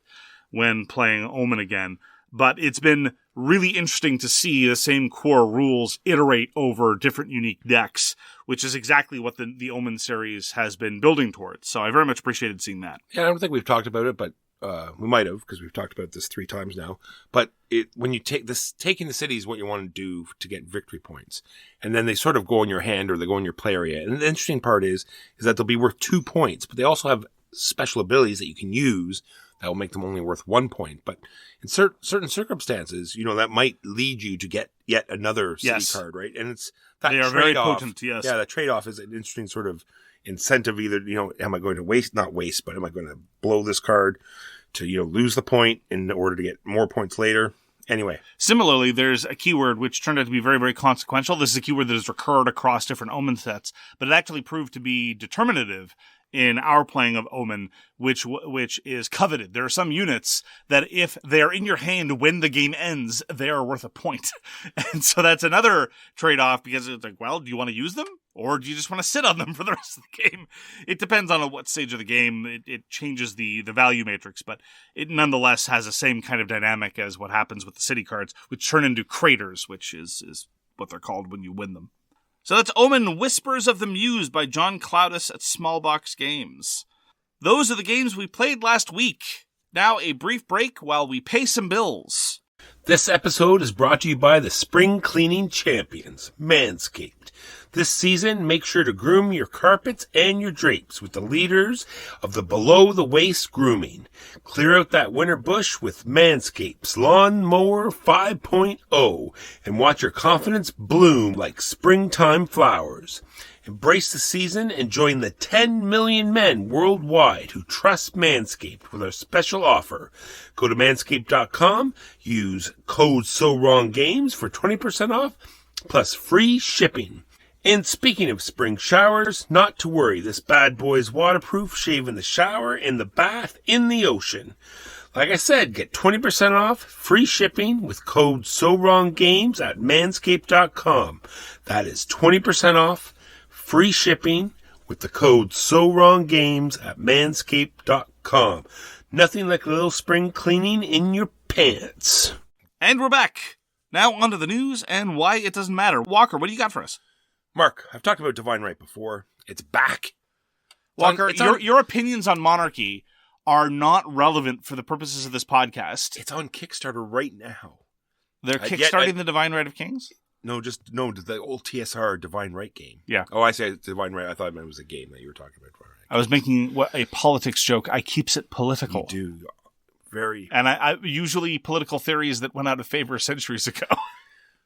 when playing Omen again. But it's been really interesting to see the same core rules iterate over different unique decks, which is exactly what the Omen series has been building towards. So I very much appreciated seeing that. Yeah, I don't think we've talked about it, but we might have, because we've talked about this 3 times now. But when you taking the city is what you want to do to get victory points. And then they sort of go in your hand or they go in your play area. And the interesting part is that they'll be worth 2 points, but they also have special abilities that you can use that will make them only worth 1 point. But in certain circumstances, that might lead you to get yet another city card, right? And it's that they are very potent, yes. Yeah, that trade-off is an interesting sort of incentive. Either, am I going to not waste, but am I going to blow this card to, lose the point in order to get more points later? Anyway. Similarly, there's a keyword which turned out to be very, very consequential. This is a keyword that has recurred across different Omen sets, but it actually proved to be determinative in our playing of Omen, which is coveted. There are some units that if they're in your hand when the game ends, they are worth a point. And so that's another trade-off, because it's like, well, do you want to use them? Or do you just want to sit on them for the rest of the game? It depends on what stage of the game. It changes the value matrix, but it nonetheless has the same kind of dynamic as what happens with the city cards, which turn into craters, which is what they're called when you win them. So that's Omen Whispers of the Muse by John Cloudis at Smallbox Games. Those are the games we played last week. Now a brief break while we pay some bills. This episode is brought to you by the spring cleaning champions, Manscaped. This season, make sure to groom your carpets and your drapes with the leaders of the below-the-waist grooming. Clear out that winter bush with Manscaped's Lawn Mower 5.0 and watch your confidence bloom like springtime flowers. Embrace the season and join the 10 million men worldwide who trust Manscaped with our special offer. Go to manscaped.com, use code SOWRONGGAMES for 20% off, plus free shipping. And speaking of spring showers, not to worry, this bad boy's waterproof, shave in the shower, in the bath, in the ocean. Like I said, get 20% off, free shipping with code SOWRONGGAMES at manscaped.com. That is 20% off, free shipping with the code SOWRONGGAMES at manscaped.com. Nothing like a little spring cleaning in your pants. And we're back. Now on to the news and why it doesn't matter. Walker, what do you got for us? Mark, I've talked about Divine Right before. It's back. Walker, your opinions on monarchy are not relevant for the purposes of this podcast. It's on Kickstarter right now. They're kickstarting the Divine Right of Kings? No, the old TSR Divine Right game. Yeah. Oh, I say Divine Right. I thought it was a game that you were talking about. I was making a politics joke. I keeps it political. You do. Very. And I usually political theories that went out of favor centuries ago.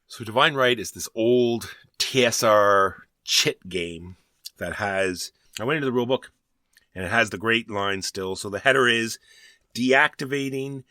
So Divine Right is this old TSR chit game that has, I went into the rule book and it has the great line still. So the header is deactivating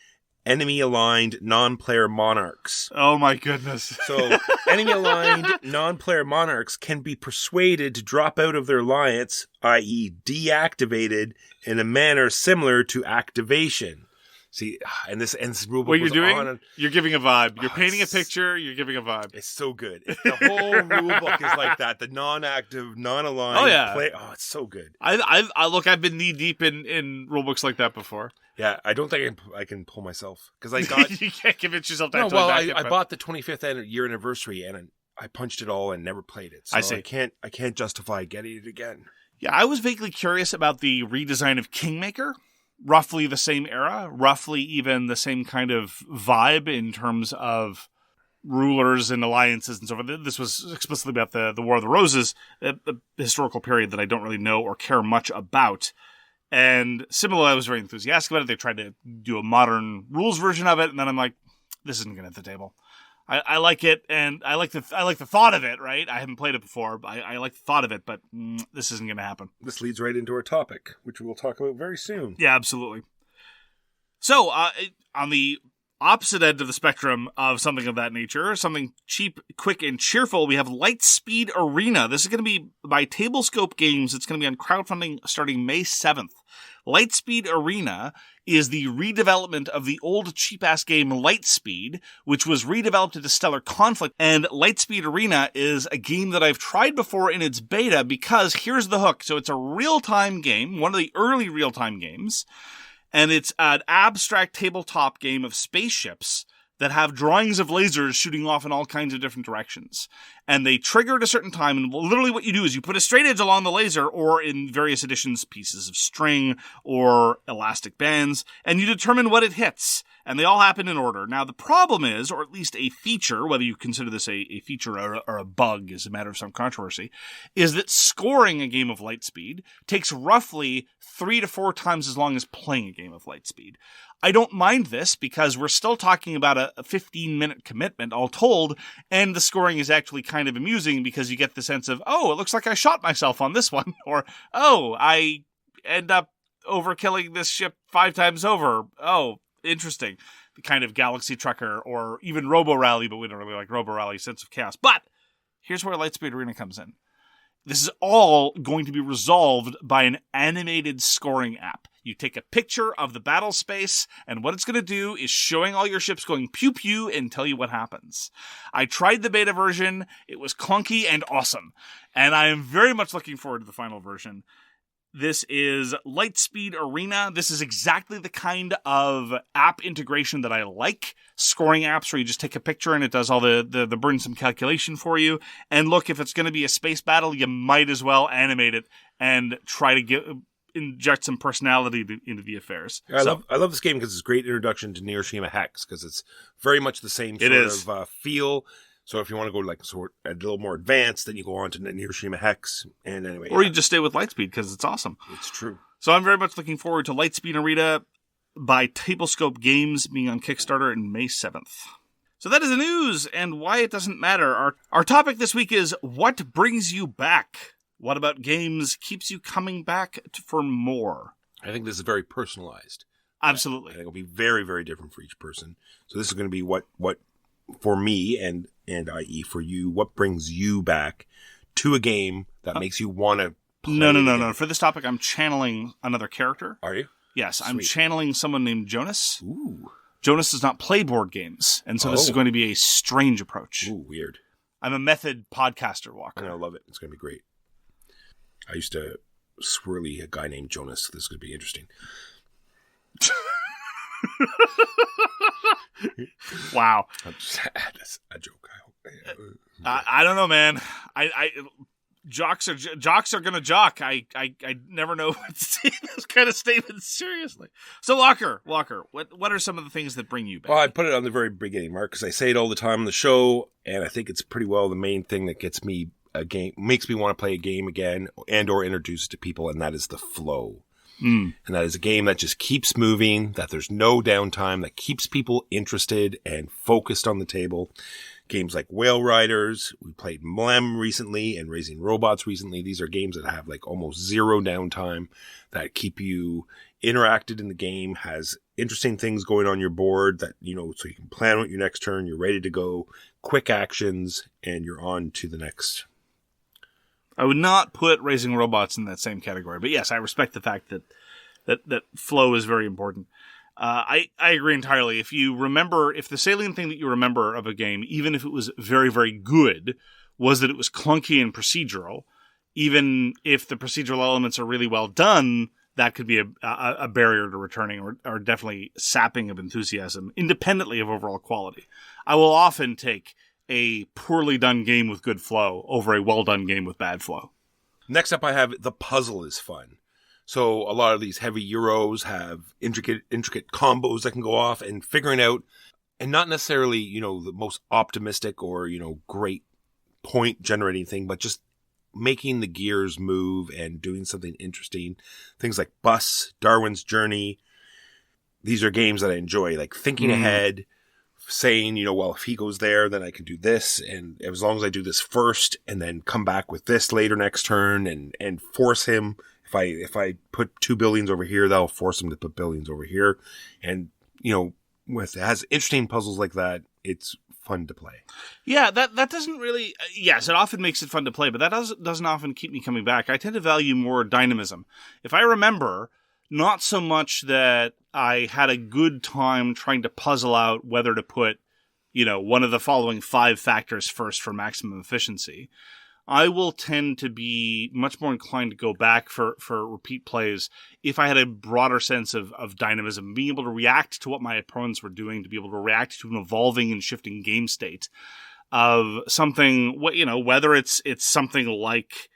enemy aligned non-player monarchs. Oh my goodness. So enemy aligned non-player monarchs can be persuaded to drop out of their alliance, i.e. deactivated in a manner similar to activation. See, and this rulebook what you're doing, on you're giving a vibe. You're painting a picture, you're giving a vibe. It's so good. The whole rulebook is like that. The non-active, non-aligned play. Oh, it's so good. I've been knee deep in rulebooks like that before. Yeah, I don't think I can pull myself because I got you can't convince yourself to no. actually Well, back it, I bought the 25th year anniversary and I punched it all and never played it. So I see. I can't justify getting it again. Yeah, I was vaguely curious about the redesign of Kingmaker. Roughly the same era, roughly even the same kind of vibe in terms of rulers and alliances and so forth. This was explicitly about the War of the Roses, a historical period that I don't really know or care much about. And similarly, I was very enthusiastic about it. They tried to do a modern rules version of it, and then I'm like, this isn't going to hit the table. I like it, and I like the thought of it, right? I haven't played it before. I like the thought of it, but this isn't going to happen. This leads right into our topic, which we will talk about very soon. Yeah, absolutely. So, on the opposite end of the spectrum of something of that nature, something cheap, quick, and cheerful, we have Lightspeed Arena. This is going to be by Tablescope Games. It's going to be on crowdfunding starting May 7th. Lightspeed Arena is the redevelopment of the old cheap-ass game Lightspeed, which was redeveloped into Stellar Conflict. And Lightspeed Arena is a game that I've tried before in its beta because here's the hook. So it's a real-time game, one of the early real-time games. And it's an abstract tabletop game of spaceships that have drawings of lasers shooting off in all kinds of different directions. And they trigger at a certain time, and literally what you do is you put a straight edge along the laser, or in various editions, pieces of string or elastic bands, and you determine what it hits. And they all happen in order. Now, the problem is, or at least a feature, whether you consider this a feature or a bug is a matter of some controversy, is that scoring a game of Lightspeed takes roughly 3 to 4 times as long as playing a game of Lightspeed. I don't mind this because we're still talking about a 15-minute commitment all told, and the scoring is actually kind of amusing because you get the sense of, oh, it looks like I shot myself on this one, or, oh, I end up overkilling this ship 5 times over. Oh, interesting. The kind of Galaxy Trucker or even Robo Rally, but we don't really like Robo Rally Sense of Chaos. But here's where Lightspeed Arena comes in. This is all going to be resolved by an animated scoring app. You take a picture of the battle space, and what it's going to do is showing all your ships going pew-pew and tell you what happens. I tried the beta version. It was clunky and awesome. And I am very much looking forward to the final version. This is Lightspeed Arena. This is exactly the kind of app integration that I like. Scoring apps where you just take a picture and it does all the burdensome calculation for you. And look, if it's going to be a space battle, you might as well animate it and try to inject some personality into the affairs. I love this game because it's a great introduction to Hiroshima Hex because it's very much the same sort of feel. So if you want to go like a little more advanced, then you go on to Hiroshima Hex. And anyway, or you just stay with Lightspeed because it's awesome. It's true. So I'm very much looking forward to Lightspeed Arena by Tablescope Games being on Kickstarter in May 7th. So that is the news and why it doesn't matter. Our topic this week is what brings you back? What about games keeps you coming back for more? I think this is very personalized. Absolutely. I think it'll be very, very different for each person. So this is going to be what for me and i.e. for you, what brings you back to a game that makes you want to play? No. For this topic, I'm channeling another character. Are you? Yes, Sweet. I'm channeling someone named Jonas. Ooh. Jonas does not play board games, and so this is going to be a strange approach. Ooh, weird. I'm a method podcaster walker. I love it. It's going to be great. I used to swirly a guy named Jonas, so this is going to be interesting. Wow. That's a joke. I don't know, man. Jocks are gonna jock. I never know what to say those kind of statements seriously. So Walker, what are some of the things that bring you back? Well, I put it on the very beginning, Mark, because I say it all the time on the show, and I think it's pretty well the main thing that gets me a game, makes me want to play a game again, and or introduce it to people, and that is the flow. And that is a game that just keeps moving, that there's no downtime, that keeps people interested and focused on the table. Games like Whale Riders, we played L.L.A.M.A recently, and Raising Robots recently. These are games that have like almost zero downtime, that keep you interacted in the game, has interesting things going on your board that, so you can plan out your next turn, you're ready to go, quick actions, and you're on to the next. I would not put Raising Robots in that same category, but yes, I respect the fact that flow is very important. I agree entirely. If the salient thing that you remember of a game, even if it was very, very good, was that it was clunky and procedural, even if the procedural elements are really well done, that could be a barrier to returning or definitely sapping of enthusiasm, independently of overall quality. I will often take a poorly done game with good flow over a well-done game with bad flow. Next up, I have the puzzle is fun. So a lot of these heavy Euros have intricate combos that can go off, and figuring out, and not necessarily, the most optimistic or, great point generating thing, but just making the gears move and doing something interesting. Things like Bus, Darwin's Journey. These are games that I enjoy, like thinking ahead, saying, well, if he goes there, then I can do this. And as long as I do this first and then come back with this later next turn and force him. If I put 2 buildings over here, that'll force him to put buildings over here. And, with it has interesting puzzles like that, it's fun to play. Yeah, that doesn't really... Yes, it often makes it fun to play, but that doesn't often keep me coming back. I tend to value more dynamism. If I remember, not so much that I had a good time trying to puzzle out whether to put, one of the following 5 factors first for maximum efficiency. I will tend to be much more inclined to go back for repeat plays if I had a broader sense of dynamism, being able to react to what my opponents were doing, to be able to react to an evolving and shifting game state of something, whether it's something like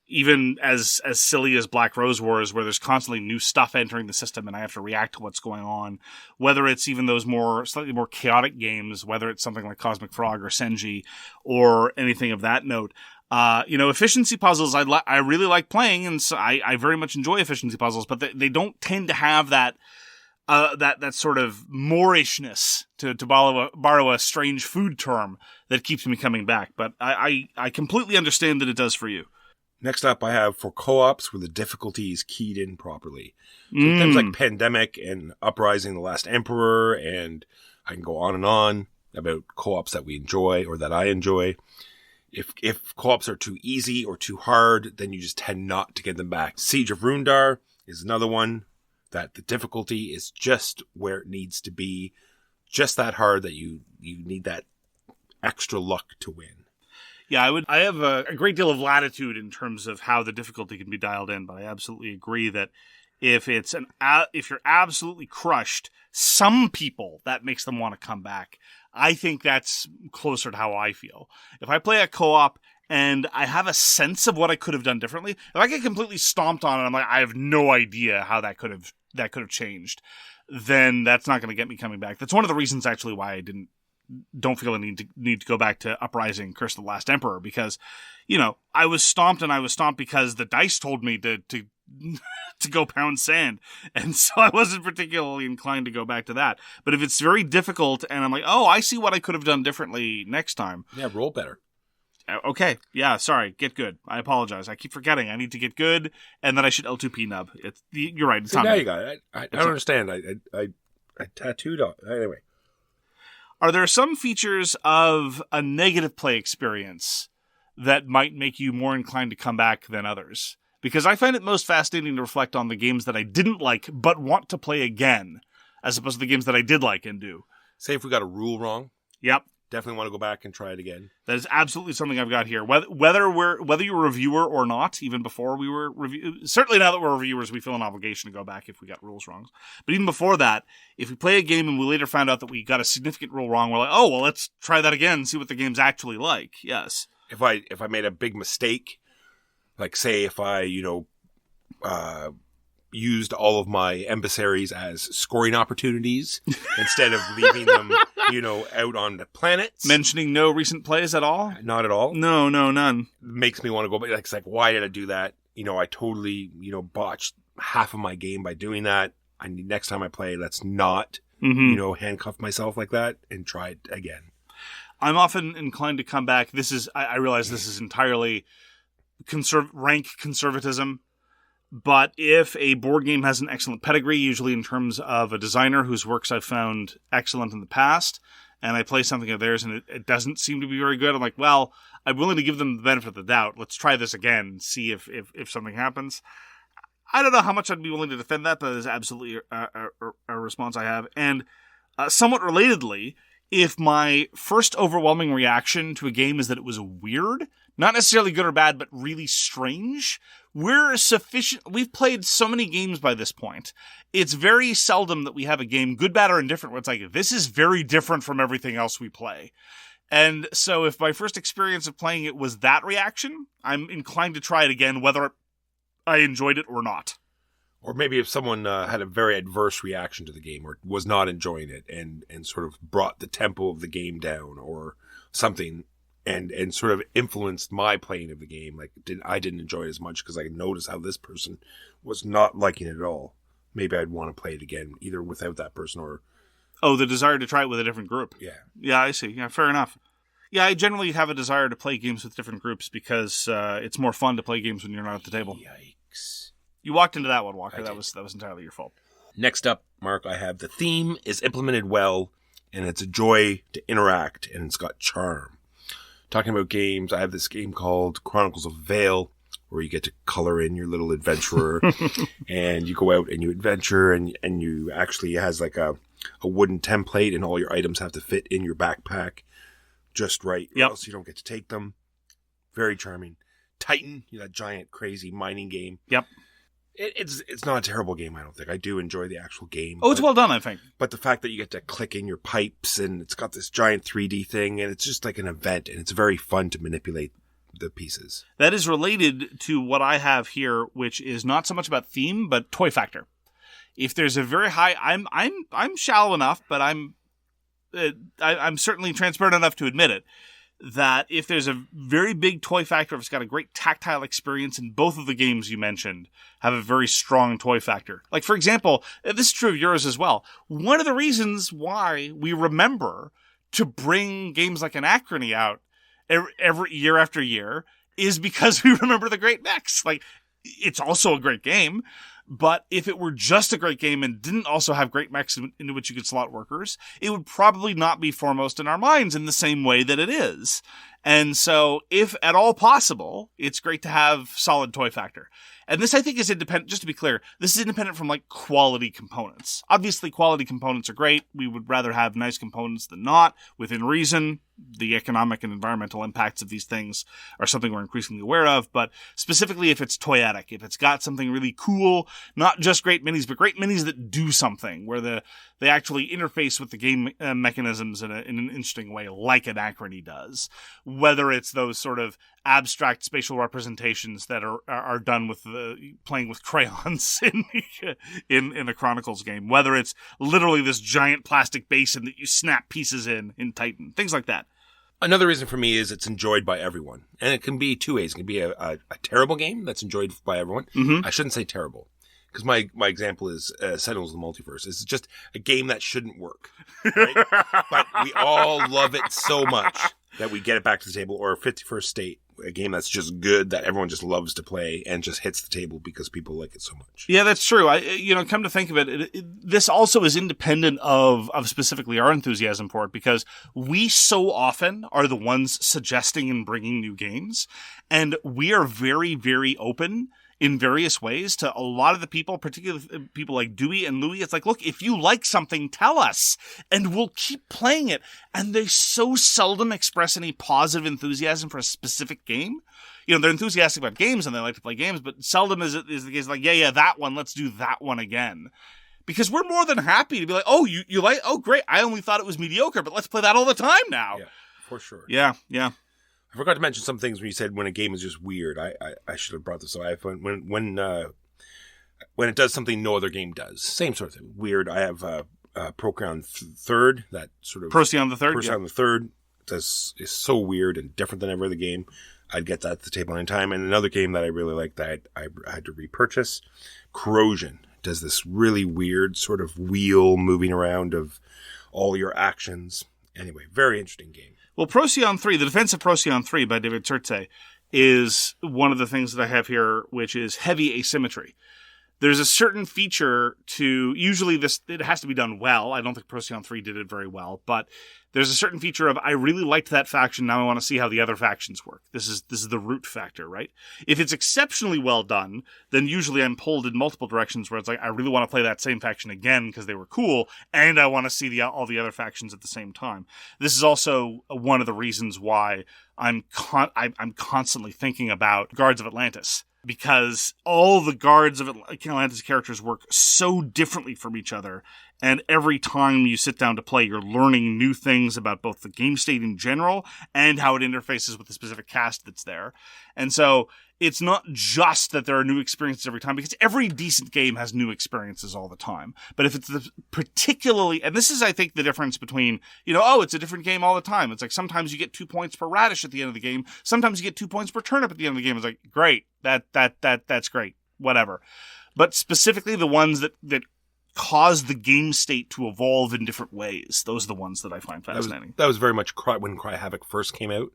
even as silly as Black Rose Wars, where there's constantly new stuff entering the system and I have to react to what's going on, whether it's even those slightly more chaotic games, whether it's something like Cosmic Frog or Senji or anything of that note. Efficiency puzzles I really like playing, and so I very much enjoy efficiency puzzles, but they don't tend to have that sort of moorishness, to borrow a strange food term, that keeps me coming back. But I completely understand that it does for you. Next up, I have for co-ops where the difficulty is keyed in properly. So things like Pandemic and Uprising the Last Emperor, and I can go on and on about co-ops that we enjoy or that I enjoy. If co-ops are too easy or too hard, then you just tend not to get them back. Siege of Rundar is another one that the difficulty is just where it needs to be, just that hard that you need that extra luck to win. Yeah, I have a great deal of latitude in terms of how the difficulty can be dialed in, but I absolutely agree that if you're absolutely crushed, some people, that makes them want to come back. I think that's closer to how I feel. If I play a co-op and I have a sense of what I could have done differently, if I get completely stomped on and I'm like, I have no idea how that could have changed, then that's not going to get me coming back. That's one of the reasons actually why I don't feel a need to go back to Uprising, Curse of the Last Emperor, because, I was stomped because the dice told me to go pound sand. And so I wasn't particularly inclined to go back to that. But if it's very difficult and I'm like, oh, I see what I could have done differently next time. Yeah, roll better. Okay. Yeah, sorry. Get good. I apologize. I keep forgetting. I need to get good, and then I should L2P nub. You're right. It's See, now you got it. I don't understand. I tattooed on. Anyway. Are there some features of a negative play experience that might make you more inclined to come back than others? Because I find it most fascinating to reflect on the games that I didn't like but want to play again, as opposed to the games that I did like and do. Say if we got a rule wrong. Yep. Definitely want to go back and try it again. That is absolutely something I've got here. Whether you're a reviewer or not, even before we were certainly now that we're reviewers, we feel an obligation to go back if we got rules wrong. But even before that, if we play a game and we later found out that we got a significant rule wrong, we're like, oh, well, let's try that again and see what the game's actually like. Yes. If I made a big mistake, like say if I, used all of my embassies as scoring opportunities instead of leaving them, out on the planets. Mentioning no recent plays at all? Not at all. No, none. Makes me want to go back. It's like, why did I do that? I totally, botched half of my game by doing that. I need next time I play, let's not, handcuff myself like that and try it again. I'm often inclined to come back. I realize this is entirely rank conservatism. But if a board game has an excellent pedigree, usually in terms of a designer whose works I've found excellent in the past, and I play something of theirs and it doesn't seem to be very good, I'm like, well, I'm willing to give them the benefit of the doubt. Let's try this again and see if something happens. I don't know how much I'd be willing to defend that, but that is absolutely a response I have. And somewhat relatedly, if my first overwhelming reaction to a game is that it was weird, not necessarily good or bad, but really strange, we've played so many games by this point. It's very seldom that we have a game, good, bad, or indifferent, where it's like, this is very different from everything else we play. And so if my first experience of playing it was that reaction, I'm inclined to try it again, whether I enjoyed it or not. Or maybe if someone had a very adverse reaction to the game or was not enjoying it and sort of brought the tempo of the game down or something and sort of influenced my playing of the game. Like I didn't enjoy it as much because I noticed how this person was not liking it at all. Maybe I'd want to play it again, either without that person or... Oh, the desire to try it with a different group. Yeah. Yeah, I see. Yeah, fair enough. Yeah, I generally have a desire to play games with different groups because it's more fun to play games when you're not at the table. Yikes. You walked into that one, Walker. That was entirely your fault. Next up, mark I have the theme is implemented well, and it's a joy to interact, and it's got charm. Talking about games, I have this game called Chronicles of Vale, where you get to color in your little adventurer, and you go out and you adventure, and you actually, it has like a wooden template, and all your items have to fit in your backpack just right, or else you don't get to take them. Very charming. Titan, that giant, crazy mining game. Yep. It's not a terrible game, I don't think. I do enjoy the actual game. Oh, it's well done, I think. But the fact that you get to click in your pipes, and it's got this giant 3D thing, and it's just like an event, and it's very fun to manipulate the pieces. That is related to what I have here, which is not so much about theme, but toy factor. If there's a very high, I'm shallow enough, but I'm certainly transparent enough to admit it, that if there's a very big toy factor, if it's got a great tactile experience, and both of the games you mentioned have a very strong toy factor. Like, for example, this is true of yours as well. One of the reasons why we remember to bring games like Anachrony out every year after year is because we remember the great mechs. Like, it's also a great game, but if it were just a great game and didn't also have great mechs into which you could slot workers, it would probably not be foremost in our minds in the same way that it is. And so, if at all possible, it's great to have solid toy factor. And this, I think, is independent, just to be clear, this is independent from, like, quality components. Obviously, quality components are great. We would rather have nice components than not, within reason. The economic and environmental impacts of these things are something we're increasingly aware of, but specifically if it's toyetic, if it's got something really cool, not just great minis, but great minis that do something, where they actually interface with the game mechanisms in an interesting way, like Anachrony does. Whether it's those sort of abstract spatial representations that are done with playing with crayons in the Chronicles game, whether it's literally this giant plastic basin that you snap pieces in Titan, things like that. Another reason for me is it's enjoyed by everyone. And it can be two ways. It can be a terrible game that's enjoyed by everyone. Mm-hmm. I shouldn't say terrible, because my example is Sentinels of the Multiverse. It's just a game that shouldn't work, right? But we all love it so much that we get it back to the table. Or 51st State, a game that's just good, that everyone just loves to play and just hits the table because people like it so much. Yeah, that's true. Come to think of it, this also is independent of specifically our enthusiasm for it, because we so often are the ones suggesting and bringing new games, and we are very, very open in various ways to a lot of the people, particularly people like Dewey and Louie. It's like, look, if you like something, tell us, and we'll keep playing it. And they so seldom express any positive enthusiasm for a specific game. They're enthusiastic about games and they like to play games, but seldom is the case like, yeah, that one, let's do that one again. Because we're more than happy to be like, oh, you like, oh, great, I only thought it was mediocre, but let's play that all the time now. Yeah, for sure. Yeah. I forgot to mention some things when you said when a game is just weird. I should have brought this up. When it does something no other game does. Same sort of thing. Weird. I have Procyon Third, that sort of... Procyon the Third? Procyon the Third is so weird and different than every other game. I'd get that at the table anytime. And another game that I really liked that I had to repurchase, Corrosion. It does this really weird sort of wheel moving around of all your actions. Anyway, very interesting game. Well, Procyon 3, The Defense of Procyon 3 by David Turtze, is one of the things that I have here, which is heavy asymmetry. There's a certain feature to, usually it has to be done well. I don't think Procyon 3 did it very well, but there's a certain feature of, I really liked that faction, now I want to see how the other factions work. This is the root factor, right? If it's exceptionally well done, then usually I'm pulled in multiple directions where it's like, I really want to play that same faction again because they were cool, and I want to see all the other factions at the same time. This is also one of the reasons why I'm constantly thinking about Guards of Atlantis. Because all the Guards of Atlantis characters work so differently from each other, and every time you sit down to play, you're learning new things about both the game state in general and how it interfaces with the specific cast that's there. And so it's not just that there are new experiences every time, because every decent game has new experiences all the time. But if it's particularly, and this is, I think, the difference between, it's a different game all the time. It's like sometimes you get 2 points per radish at the end of the game. Sometimes you get 2 points per turnip at the end of the game. It's like, great. That's great. Whatever. But specifically the ones that cause the game state to evolve in different ways. Those are the ones that I find fascinating. That was very much when Cry Havoc first came out.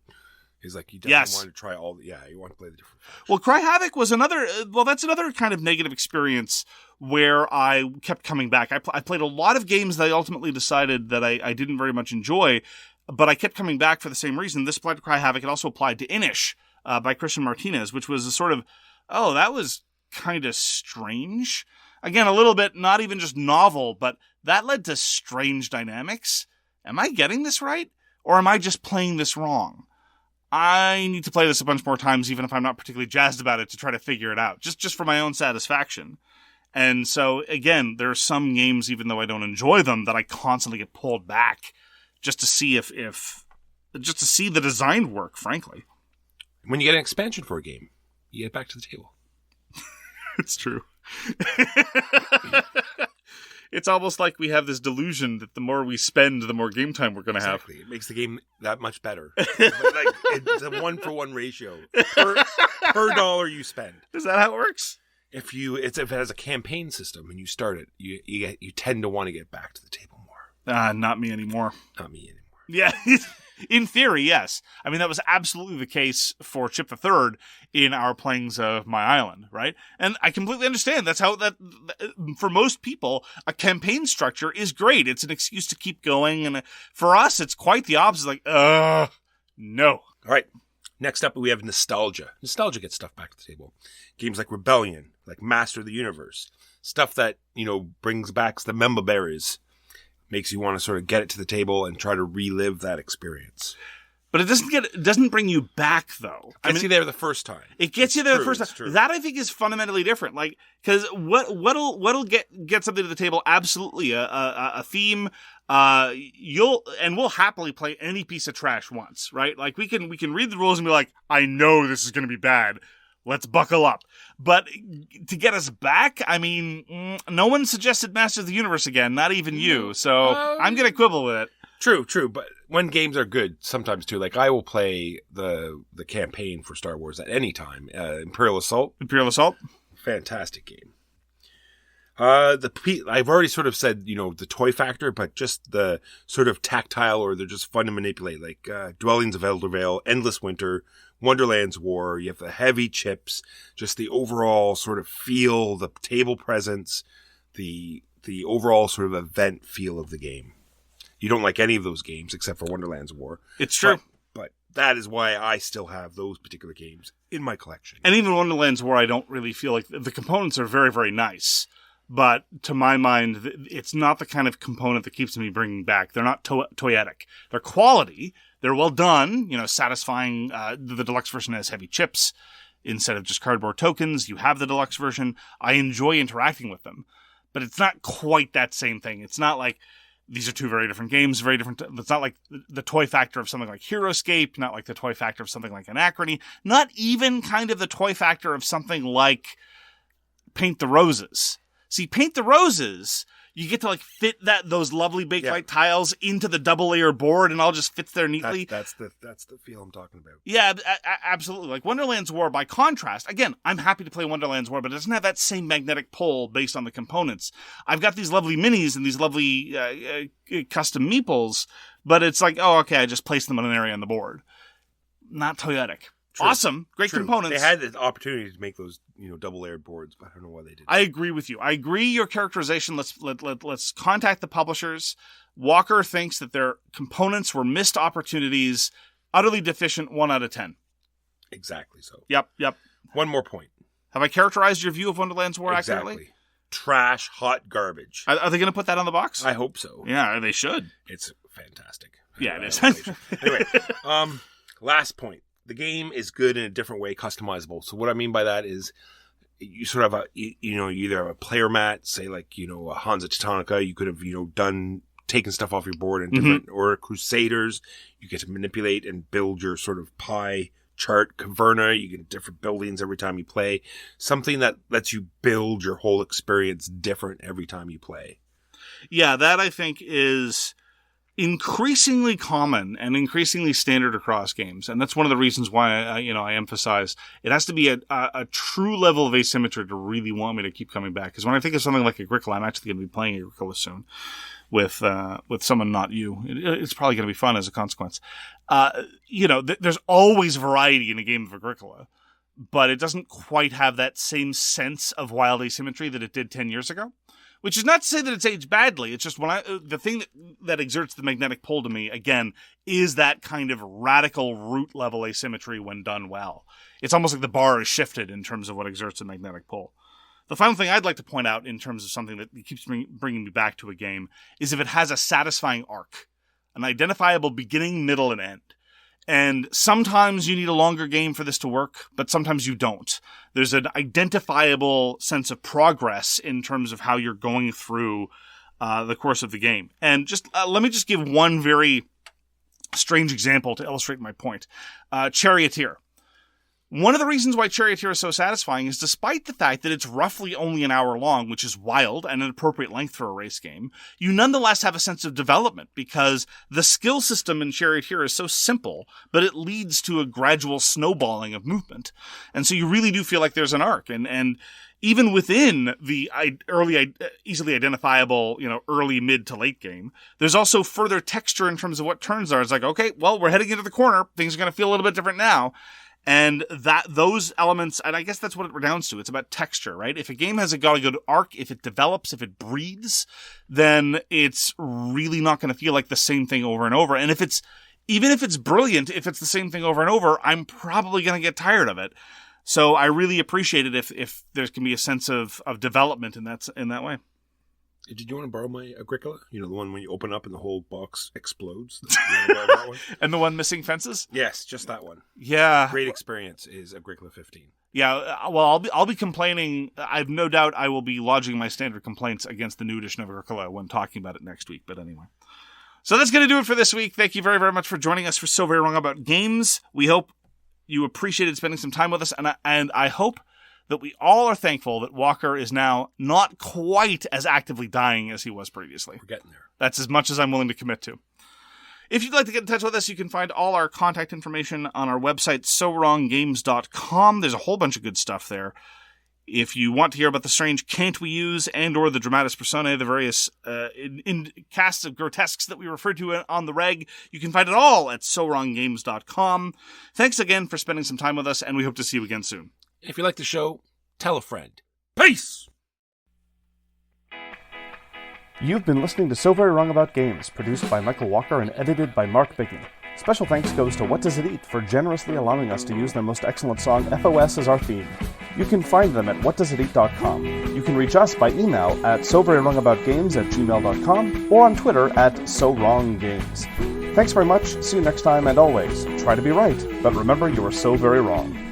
Is like you definitely want to try you want to play the different factions. Well, Cry Havoc was that's another kind of negative experience where I kept coming back. I played a lot of games that I ultimately decided that I didn't very much enjoy, but I kept coming back for the same reason. This applied to Cry Havoc. It also applied to Inish by Christian Martinez, which was a sort of, that was kind of strange. Again, a little bit, not even just novel, but that led to strange dynamics. Am I getting this right? Or am I just playing this wrong? I need to play this a bunch more times, even if I'm not particularly jazzed about it, to try to figure it out, just for my own satisfaction. And so, again, there are some games, even though I don't enjoy them, that I constantly get pulled back just to see if just to see the design work, frankly. When you get an expansion for a game, you get back to the table. It's true. It's almost like we have this delusion that the more we spend, the more game time we're going to have. It makes the game that much better. It's a 1-for-1 ratio per dollar you spend. Is that how it works? If it has a campaign system and you start it, you tend to want to get back to the table more. Not me anymore. Not me anymore. Yeah. In theory, yes. I mean, that was absolutely the case for Chip III in our playings of My Island, right? And I completely understand. That's how for most people, a campaign structure is great. It's an excuse to keep going. And for us, it's quite the opposite. Like, no. All right. Next up, we have nostalgia. Nostalgia gets stuff back to the table. Games like Rebellion, like Master of the Universe. Stuff that, brings back the member berries. Makes you want to sort of get it to the table and try to relive that experience. But it doesn't bring you back, though. Gets you there the first time. It gets you there the first time. That, I think, is fundamentally different. Like, because what'll get something to the table? Absolutely, a theme. We'll happily play any piece of trash once, right? Like, we can read the rules and be like, I know this is going to be bad. Let's buckle up. But to get us back, I mean, no one suggested Master of the Universe again, not even you. So I'm going to quibble with it. True. But when games are good, sometimes too, like I will play the campaign for Star Wars at any time. Imperial Assault. Fantastic game. I've already sort of said, the toy factor, but just the sort of tactile, or they're just fun to manipulate, like Dwellings of Eldervale, Endless Winter, Wonderland's War. You have the heavy chips, just the overall sort of feel, the table presence, the overall sort of event feel of the game. You don't like any of those games except for Wonderland's War. It's true. But that is why I still have those particular games in my collection. And even Wonderland's War, I don't really feel like the components are very, very nice. But to my mind, it's not the kind of component that keeps me bringing back. They're not toyetic. They're quality. They're well done, satisfying. The deluxe version has heavy chips instead of just cardboard tokens. You have the deluxe version. I enjoy interacting with them. But it's not quite that same thing. It's not like these are two very different games, very different. It's not like the toy factor of something like HeroScape, not like the toy factor of something like Anachrony, not even kind of the toy factor of something like Paint the Roses. See, Paint the Roses, you get to fit those lovely bakelite tiles into the double layer board, and all just fits there neatly. That's the feel I'm talking about. Yeah, absolutely. Like Wonderland's War, by contrast, again, I'm happy to play Wonderland's War, but it doesn't have that same magnetic pull based on the components. I've got these lovely minis and these lovely custom meeples, but it's like, oh, okay, I just placed them on an area on the board. Not toyetic. True. Awesome. Great components. They had the opportunity to make those, double layered boards, but I don't know why they didn't. I agree with you. I agree your characterization. Let's contact the publishers. Walker thinks that their components were missed opportunities, utterly deficient, 1 out of 10. Exactly so. Yep. One more point. Have I characterized your view of Wonderland's War accurately? Trash, hot garbage. Are they going to put that on the box? I hope so. Yeah, they should. It's fantastic. Yeah, it is. Anyway, last point. The game is good in a different way, customizable. So what I mean by that is you sort of you either have a player mat, say like, a Hansa Teutonica, you could have, taken stuff off your board and different, or Crusaders, you get to manipulate and build your sort of pie chart. Caverna, you get different buildings every time you play. Something that lets you build your whole experience different every time you play. Yeah, that I think is increasingly common and increasingly standard across games. And that's one of the reasons why I emphasize it has to be a true level of asymmetry to really want me to keep coming back. Because when I think of something like Agricola, I'm actually going to be playing Agricola soon with someone not you. It's probably going to be fun as a consequence. There's always variety in a game of Agricola, but it doesn't quite have that same sense of wild asymmetry that it did 10 years ago. Which is not to say that it's aged badly. It's just the thing that exerts the magnetic pull to me, again, is that kind of radical root level asymmetry when done well. It's almost like the bar is shifted in terms of what exerts a magnetic pull. The final thing I'd like to point out in terms of something that keeps bringing me back to a game is if it has a satisfying arc, an identifiable beginning, middle, and end. And sometimes you need a longer game for this to work, but sometimes you don't. There's an identifiable sense of progress in terms of how you're going through the course of the game. And let me just give one very strange example to illustrate my point. Charioteer. One of the reasons why Charioteer is so satisfying is despite the fact that it's roughly only an hour long, which is wild and an appropriate length for a race game, you nonetheless have a sense of development because the skill system in Charioteer is so simple, but it leads to a gradual snowballing of movement. And so you really do feel like there's an arc. And even within the easily identifiable, early, mid to late game, there's also further texture in terms of what turns are. It's like, okay, well, we're heading into the corner. Things are going to feel a little bit different now. And those elements, and I guess that's what it redounds to. It's about texture, right? If a game has got a good arc, if it develops, if it breathes, then it's really not going to feel like the same thing over and over. And even if it's brilliant, if it's the same thing over and over, I'm probably going to get tired of it. So I really appreciate it if there can be a sense of development in that way. Did you want to borrow my Agricola? The one when you open up and the whole box explodes? That one? And the one missing fences? Yes, just that one. Yeah. Great experience is Agricola 15. Yeah, well, I'll be complaining. I've no doubt I will be lodging my standard complaints against the new edition of Agricola when talking about it next week. But anyway. So that's going to do it for this week. Thank you very, very much for joining us for So Very Wrong About Games. We hope you appreciated spending some time with us, and I hope that we all are thankful that Walker is now not quite as actively dying as he was previously. We're getting there. That's as much as I'm willing to commit to. If you'd like to get in touch with us, you can find all our contact information on our website, sowronggames.com. There's a whole bunch of good stuff there. If you want to hear about the strange can't we use and or the dramatis personae, the various in casts of grotesques that we refer to on the reg, you can find it all at sowronggames.com. Thanks again for spending some time with us, and we hope to see you again soon. If you like the show, tell a friend. Peace! You've been listening to So Very Wrong About Games, produced by Michael Walker and edited by Mark Bigney. Special thanks goes to What Does It Eat for generously allowing us to use their most excellent song, FOS, as our theme. You can find them at whatdoesiteat.com. You can reach us by email at soverywrongaboutgames@gmail.com or on Twitter at SoWrongGames. Thanks very much, see you next time, and always, try to be right, but remember you are so very wrong.